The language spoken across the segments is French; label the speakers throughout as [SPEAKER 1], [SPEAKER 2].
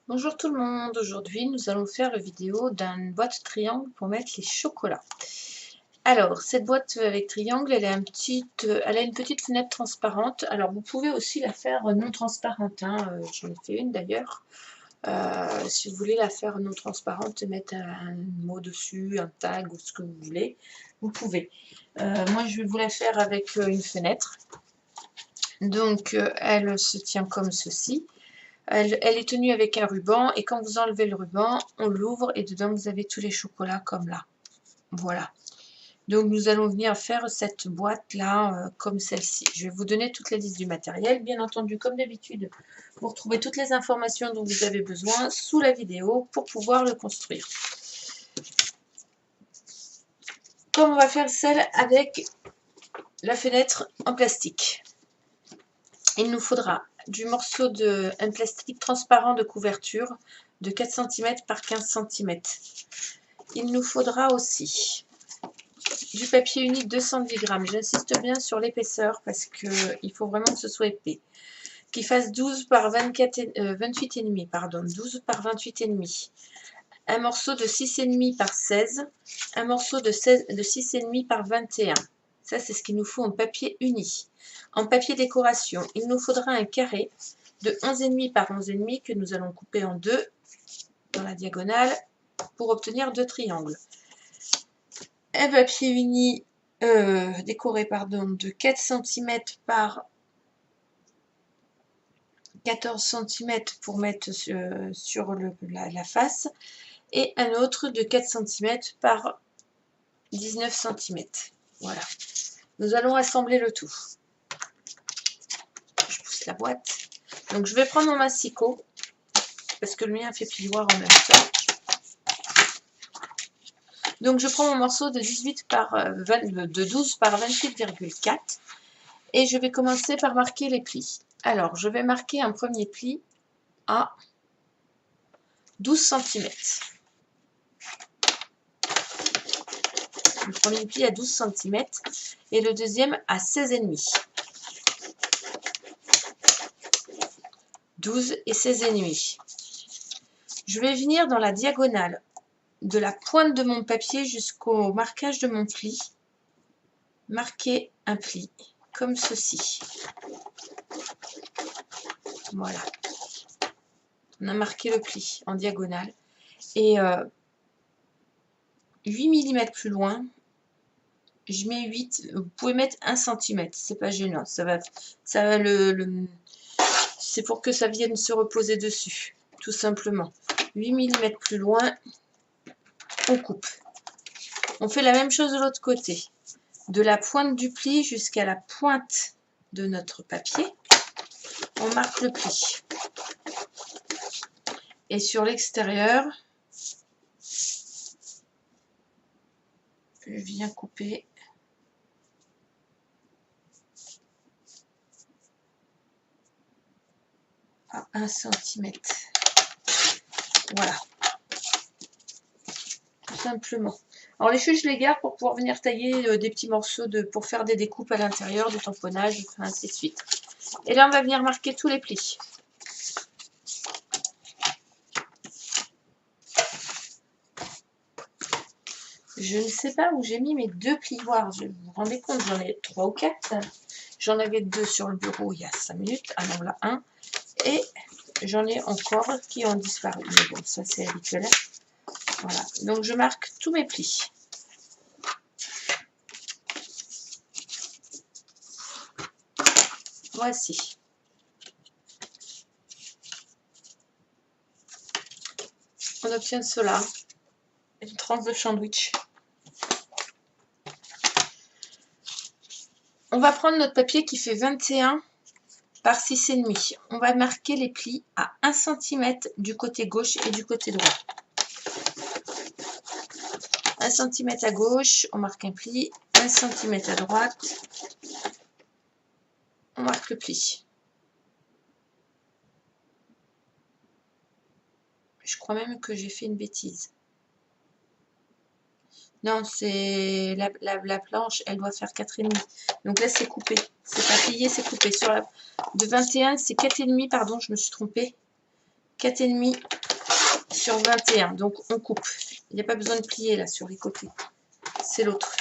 [SPEAKER 1] Bonjour tout le monde, aujourd'hui nous allons faire la vidéo d'une boîte triangle pour mettre les chocolats. Alors cette boîte avec triangle, elle a une petite fenêtre transparente. Alors vous pouvez aussi la faire non transparente, hein. J'en ai fait une d'ailleurs. Si vous voulez la faire non transparente et mettre un mot dessus, un tag ou ce que vous voulez, vous pouvez. Moi je vais vous la faire avec une fenêtre. Donc elle se tient comme ceci. Elle est tenue avec un ruban et quand vous enlevez le ruban, on l'ouvre et dedans vous avez tous les chocolats comme là. Voilà. Donc nous allons venir faire cette boîte là comme celle-ci. Je vais vous donner toute la liste du matériel. Bien entendu, comme d'habitude, vous retrouvez toutes les informations dont vous avez besoin sous la vidéo pour pouvoir le construire. Comme on va faire celle avec la fenêtre en plastique, il nous faudra un plastique transparent de couverture de 4 cm par 15 cm. Il nous faudra aussi du papier uni 210 grammes. J'insiste bien sur l'épaisseur parce qu'il faut vraiment que ce soit épais. Qu'il fasse 12 par 28,5, pardon, 12 par 28,5. Un morceau de 6,5 par 16. Un morceau de 6,5 par 21. Ça, c'est ce qu'il nous faut en papier uni. En papier décoration, il nous faudra un carré de 11,5 par 11,5 que nous allons couper en deux dans la diagonale pour obtenir deux triangles. Un papier uni décoré de 4 cm par 14 cm pour mettre sur la face et un autre de 4 cm par 19 cm. Voilà. Nous allons assembler le tout. Je pousse la boîte. Donc je vais prendre mon massicot parce que le mien fait plioir en même temps. Donc je prends mon morceau de 12 par 28,4 et je vais commencer par marquer les plis. Alors je vais marquer un premier pli à 12 cm. Le premier pli à 12 cm et le deuxième à 16,5. 12 et 16,5. Je vais venir dans la diagonale de la pointe de mon papier jusqu'au marquage de mon pli. Marquer un pli comme ceci. Voilà. On a marqué le pli en diagonale. Et 8 mm plus loin, je mets 8. Vous pouvez mettre 1 cm, c'est pas gênant. C'est pour que ça vienne se reposer dessus, tout simplement. 8 mm plus loin, on coupe. On fait la même chose de l'autre côté. De la pointe du pli jusqu'à la pointe de notre papier, on marque le pli. Et sur l'extérieur, je viens couper à 1 cm. Voilà. Tout simplement. Alors les feuilles, je les garde pour pouvoir venir tailler des petits morceaux pour faire des découpes à l'intérieur, du tamponnage, ainsi de suite. Et là, on va venir marquer tous les plis. Je ne sais pas où j'ai mis mes deux plioirs. Vous vous rendez compte, j'en ai 3 ou 4. J'en avais 2 sur le bureau il y a 5 minutes. Ah non, là, 1. Et j'en ai encore qui ont disparu. Mais bon, ça c'est habituel. Voilà. Donc je marque tous mes plis. Voici. On obtient cela. Une tranche de sandwich. On va prendre notre papier qui fait 21 par 6,5. On va marquer les plis à 1 cm du côté gauche et du côté droit. 1 cm à gauche, on marque un pli. 1 cm à droite, on marque le pli. Je crois même que j'ai fait une bêtise. Non, c'est la planche, elle doit faire 4,5. Donc là, c'est coupé. C'est pas plié, c'est coupé. De 21, c'est 4,5, pardon, je me suis trompée. 4,5 sur 21. Donc, on coupe. Il n'y a pas besoin de plier là sur les côtés. C'est l'autre.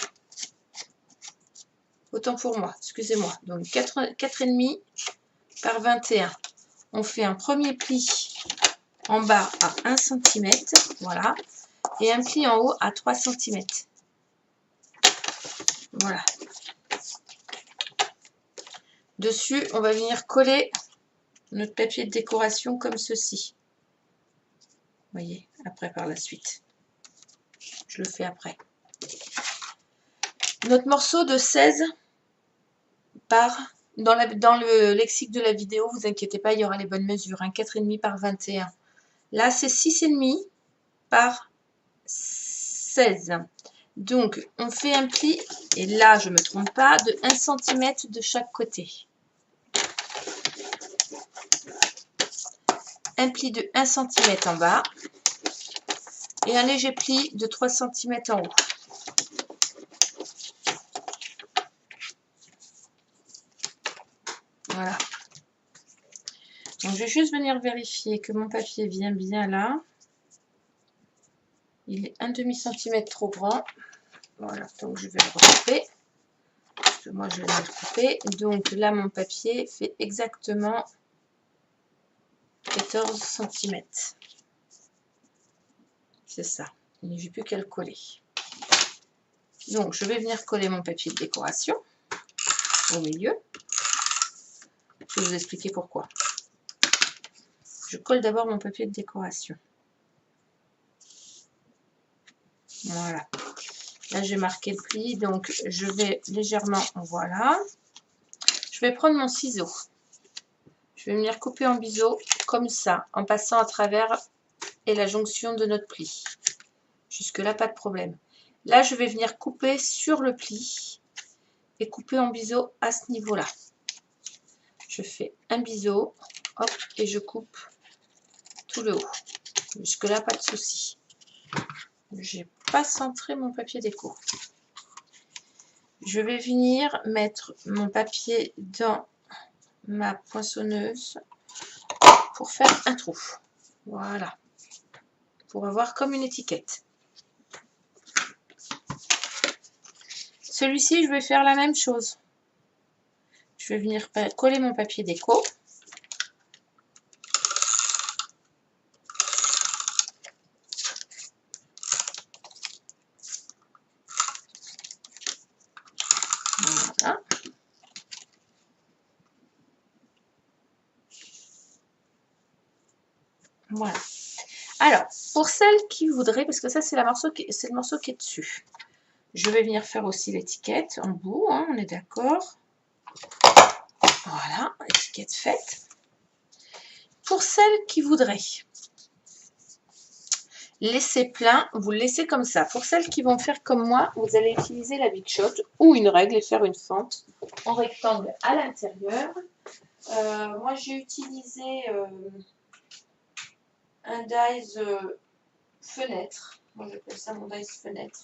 [SPEAKER 1] Autant pour moi, excusez-moi. Donc, 4,5 par 21. On fait un premier pli en bas à 1 cm. Voilà. Et un pli en haut à 3 cm. Voilà. Dessus, on va venir coller notre papier de décoration comme ceci. Vous voyez, après par la suite. Je le fais après. Notre morceau de 16 par... Dans le lexique de la vidéo, vous inquiétez pas, il y aura les bonnes mesures. Hein, 4,5 par 21. Là, c'est 6,5 par 16. Donc, on fait un pli, et là, je ne me trompe pas, de 1 cm de chaque côté. Un pli de 1 cm en bas et un léger pli de 3 cm en haut. Voilà. Donc, je vais juste venir vérifier que mon papier vient bien là. Il est 1/2 cm trop grand. Voilà, donc je vais le recouper. Parce que moi, je vais le couper. Donc là, mon papier fait exactement 14 cm. C'est ça. Il n'y a plus qu'à le coller. Donc, je vais venir coller mon papier de décoration au milieu. Je vais vous expliquer pourquoi. Je colle d'abord mon papier de décoration. Voilà. Là, j'ai marqué le pli, donc je vais légèrement, voilà. Je vais prendre mon ciseau. Je vais venir couper en biseau comme ça, en passant à travers et la jonction de notre pli. Jusque-là, pas de problème. Là, je vais venir couper sur le pli et couper en biseau à ce niveau-là. Je fais un biseau, hop, et je coupe tout le haut. Jusque-là, pas de souci. J'ai pas centré mon papier déco. Je vais venir mettre mon papier dans ma poinçonneuse pour faire un trou. Voilà. Pour avoir comme une étiquette. Celui-ci, je vais faire la même chose. Je vais venir coller mon papier déco. Voilà. Voilà. Alors, pour celles qui voudraient, parce que ça c'est le morceau qui est dessus, je vais venir faire aussi l'étiquette en bout, hein, on est d'accord. Voilà, étiquette faite. Pour celles qui voudraient laisser plein, vous le laissez comme ça. Pour celles qui vont faire comme moi, vous allez utiliser la Big Shot ou une règle et faire une fente en rectangle à l'intérieur. Moi j'ai utilisé un dies fenêtre, moi j'appelle ça mon dies fenêtre,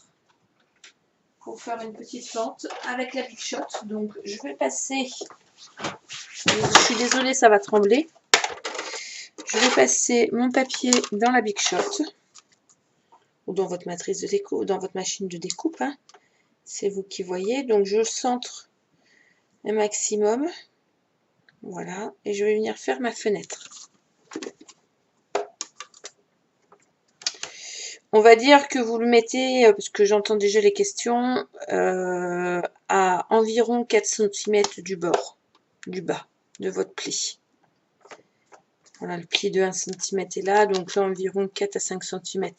[SPEAKER 1] pour faire une petite fente avec la Big Shot. Donc je vais passer, je suis désolée ça va trembler, je vais passer mon papier dans la Big Shot ou dans votre matrice de découpe, dans votre machine de découpe, hein. C'est vous qui voyez. Donc je centre un maximum, voilà, et je vais venir faire ma fenêtre. On va dire que vous le mettez, parce que j'entends déjà les questions, à environ 4 cm du bord, du bas de votre pli. Voilà, le pli de 1 cm est là, donc là environ 4 à 5 cm.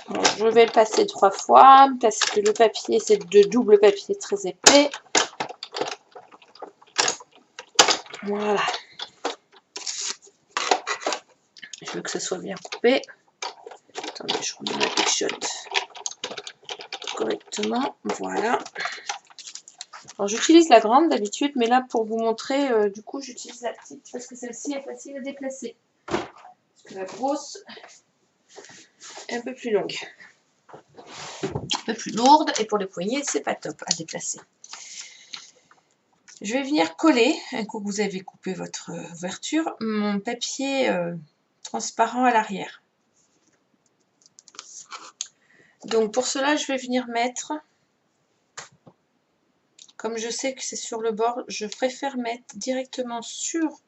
[SPEAKER 1] Bon, je vais le passer 3 fois, parce que le papier, c'est de double papier très épais. Voilà. Je veux que ce soit bien coupé. Attendez, je remets ma Big Shot correctement. Voilà. Alors j'utilise la grande d'habitude, mais là pour vous montrer, du coup j'utilise la petite parce que celle-ci est facile à déplacer. Parce que la grosse est un peu plus longue. Un peu plus lourde et pour les poignets c'est pas top à déplacer. Je vais venir coller, un coup que vous avez coupé votre ouverture, mon papier transparent à l'arrière. Donc pour cela, je vais venir mettre, comme je sais que c'est sur le bord, je préfère mettre directement sur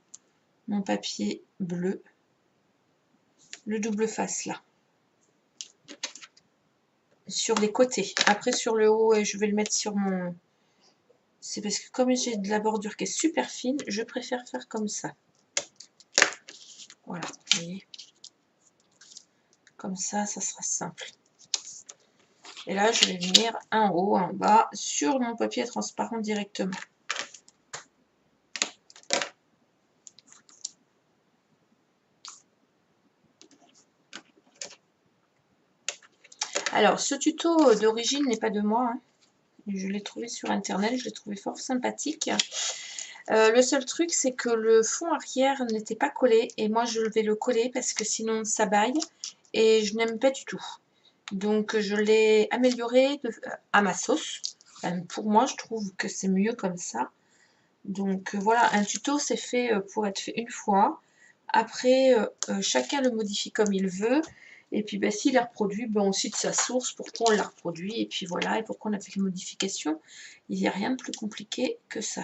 [SPEAKER 1] mon papier bleu, le double face là. Sur les côtés. Après sur le haut, je vais le mettre sur mon... C'est parce que comme j'ai de la bordure qui est super fine, je préfère faire comme ça. Voilà, vous voyez. Comme ça, ça sera simple. Et là, je vais venir en haut, en bas, sur mon papier transparent directement. Alors, ce tuto d'origine n'est pas de moi. Hein. Je l'ai trouvé sur Internet, je l'ai trouvé fort sympathique. Le seul truc, c'est que le fond arrière n'était pas collé. Et moi, je vais le coller parce que sinon, ça baille. Et je n'aime pas du tout. Donc, je l'ai amélioré à ma sauce. Enfin, pour moi, je trouve que c'est mieux comme ça. Donc, voilà, un tuto, c'est fait pour être fait une fois. Après, chacun le modifie comme il veut. Et puis, ben, s'il est reproduit, ben, on cite sa source, pourquoi on l'a reproduit. Et puis, voilà, et pourquoi on a fait les modifications. Il n'y a rien de plus compliqué que ça.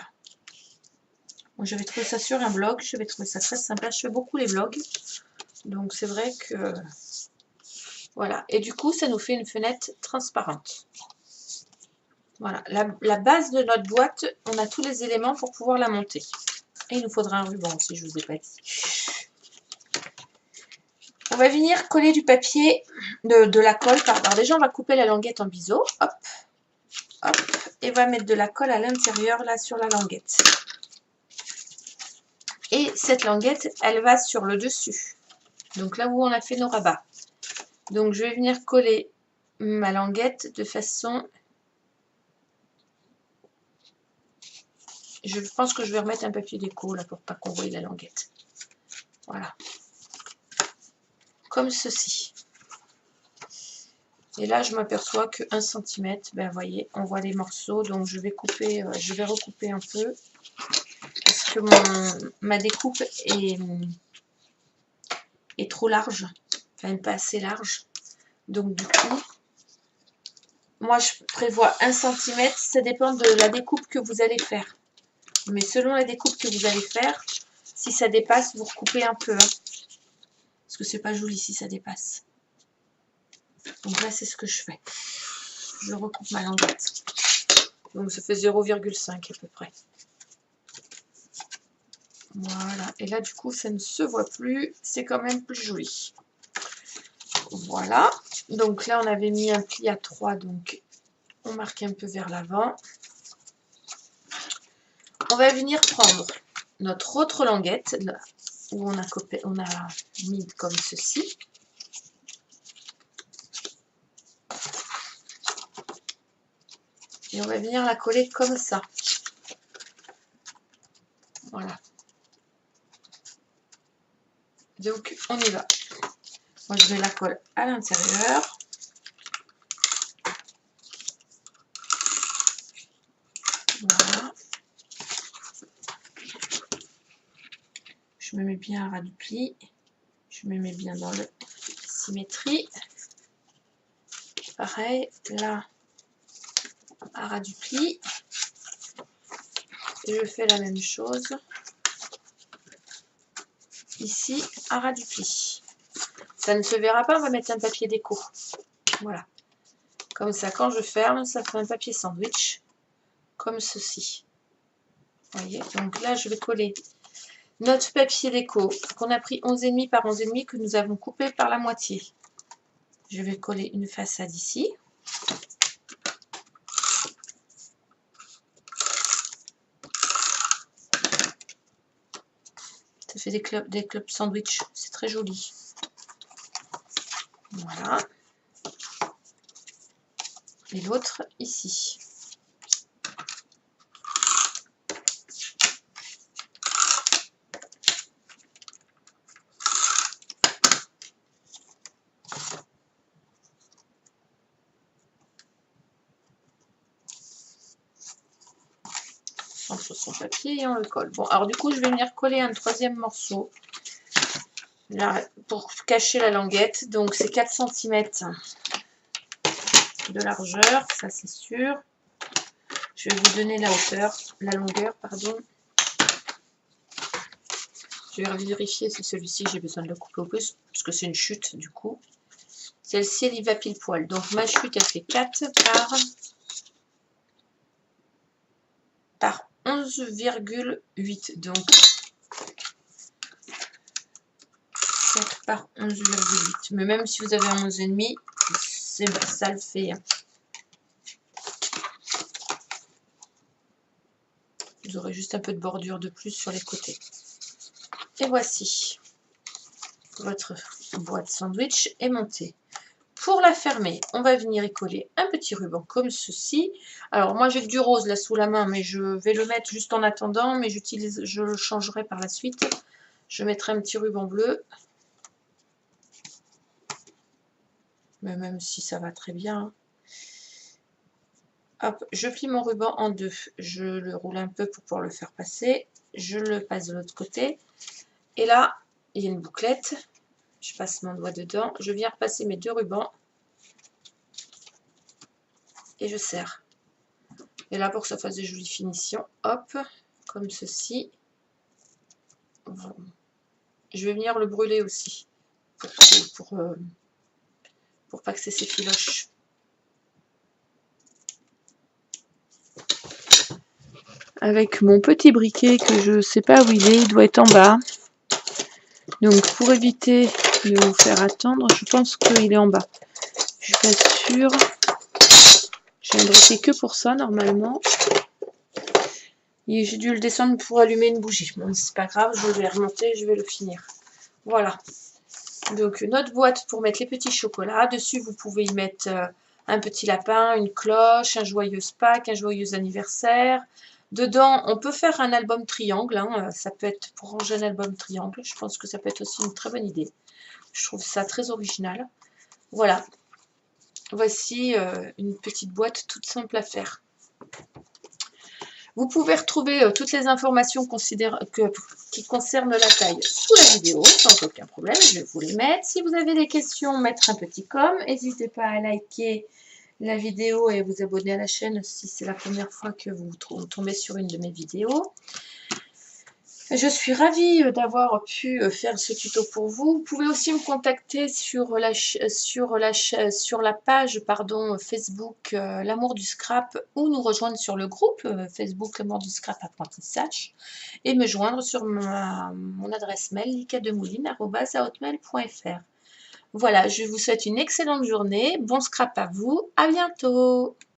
[SPEAKER 1] Moi, j'avais trouvé ça sur un blog. J'avais trouvé ça très sympa. Je fais beaucoup les blogs. Donc, c'est vrai que... Voilà, et du coup, ça nous fait une fenêtre transparente. Voilà, la base de notre boîte, on a tous les éléments pour pouvoir la monter. Et il nous faudra un ruban, si je ne vous ai pas dit. On va venir coller du papier, de la colle, pardon. Alors déjà, on va couper la languette en biseau, hop, hop, et on va mettre de la colle à l'intérieur, là, sur la languette. Et cette languette, elle va sur le dessus. Donc là où on a fait nos rabats. Donc je vais venir coller ma languette de façon... Je pense que je vais remettre un papier déco là pour pas qu'on voie la languette. Voilà. Comme ceci. Et là, je m'aperçois que 1 cm, ben vous voyez, on voit les morceaux. Donc je vais couper, je vais recouper un peu. Parce que ma découpe est trop large. Enfin, pas assez large. Donc du coup, moi je prévois 1 cm. Ça dépend de la découpe que vous allez faire. Mais selon la découpe que vous allez faire, si ça dépasse, vous recoupez un peu. Hein. Parce que c'est pas joli si ça dépasse. Donc là, c'est ce que je fais. Je recoupe ma languette. Donc ça fait 0,5 à peu près. Voilà. Et là, du coup, ça ne se voit plus. C'est quand même plus joli. Voilà. Donc là, on avait mis un pli à 3. Donc, on marque un peu vers l'avant. On va venir prendre notre autre languette où on a mis comme ceci. Et on va venir la coller comme ça. Voilà. Donc, on y va. Moi, je vais la coller à l'intérieur. Voilà. Je me mets bien à ras du pli. Je me mets bien dans la symétrie. Pareil, là, à ras du pli. Et je fais la même chose. Ici, à ras du pli. Ça ne se verra pas, on va mettre un papier déco. Voilà. Comme ça, quand je ferme, ça fait un papier sandwich. Comme ceci. Vous voyez, donc là, je vais coller notre papier déco qu'on a pris 11,5 par 11,5 que nous avons coupé par la moitié. Je vais coller une façade ici. Ça fait des clubs sandwich, c'est très joli. Voilà. Et l'autre ici. prendre sur son papier et on le colle. Bon, alors du coup, je vais venir coller un troisième morceau là, pour cacher la languette. Donc, c'est 4 cm de largeur, ça c'est sûr. Je vais vous donner la longueur, pardon. Je vais vérifier si celui-ci, j'ai besoin de le couper au plus, parce que c'est une chute du coup. Celle-ci, elle y va pile poil. Donc, ma chute, elle fait 4 par 11,8. Donc, 4 par 11,8. Mais même si vous avez un 11,5, ça le fait. Vous aurez juste un peu de bordure de plus sur les côtés. Et voici. Votre boîte sandwich est montée. Pour la fermer, on va venir y coller un petit ruban comme ceci. Alors moi j'ai du rose là sous la main, mais je vais le mettre juste en attendant, mais je le changerai par la suite. Je mettrai un petit ruban bleu. Mais même si ça va très bien. Hop, je plie mon ruban en deux. Je le roule un peu pour pouvoir le faire passer. Je le passe de l'autre côté. Et là, il y a une bouclette. Je passe mon doigt dedans. Je viens repasser mes deux rubans. Et je serre. Et là, pour que ça fasse des jolies finitions, hop, comme ceci. Voilà. Je vais venir le brûler aussi. Pour pas que ça s'effiloche. Avec mon petit briquet que je ne sais pas où il doit être en bas. Donc pour éviter de vous faire attendre, je pense qu'il est en bas. Je suis pas sûre. J'ai un briquet que pour ça normalement. Et j'ai dû le descendre pour allumer une bougie. Bon, c'est pas grave, je vais remonter, je vais le finir. Voilà. Donc notre boîte pour mettre les petits chocolats. Dessus, vous pouvez y mettre un petit lapin, une cloche, un joyeux Pâques, un joyeux anniversaire. Dedans, on peut faire un album triangle. Hein. Ça peut être pour ranger un album triangle. Je pense que ça peut être aussi une très bonne idée. Je trouve ça très original. Voilà. Voici une petite boîte toute simple à faire. Vous pouvez retrouver toutes les informations qui concernent la taille sous la vidéo, sans aucun problème, je vais vous les mettre. Si vous avez des questions, mettre un petit com. N'hésitez pas à liker la vidéo et vous abonner à la chaîne si c'est la première fois que vous tombez sur une de mes vidéos. Je suis ravie d'avoir pu faire ce tuto pour vous. Vous pouvez aussi me contacter sur la page Facebook L'amour du scrap ou nous rejoindre sur le groupe Facebook L'amour du scrap apprentissage et me joindre sur mon adresse mail likademouline@hotmail.fr. Voilà, je vous souhaite une excellente journée. Bon scrap à vous. À bientôt.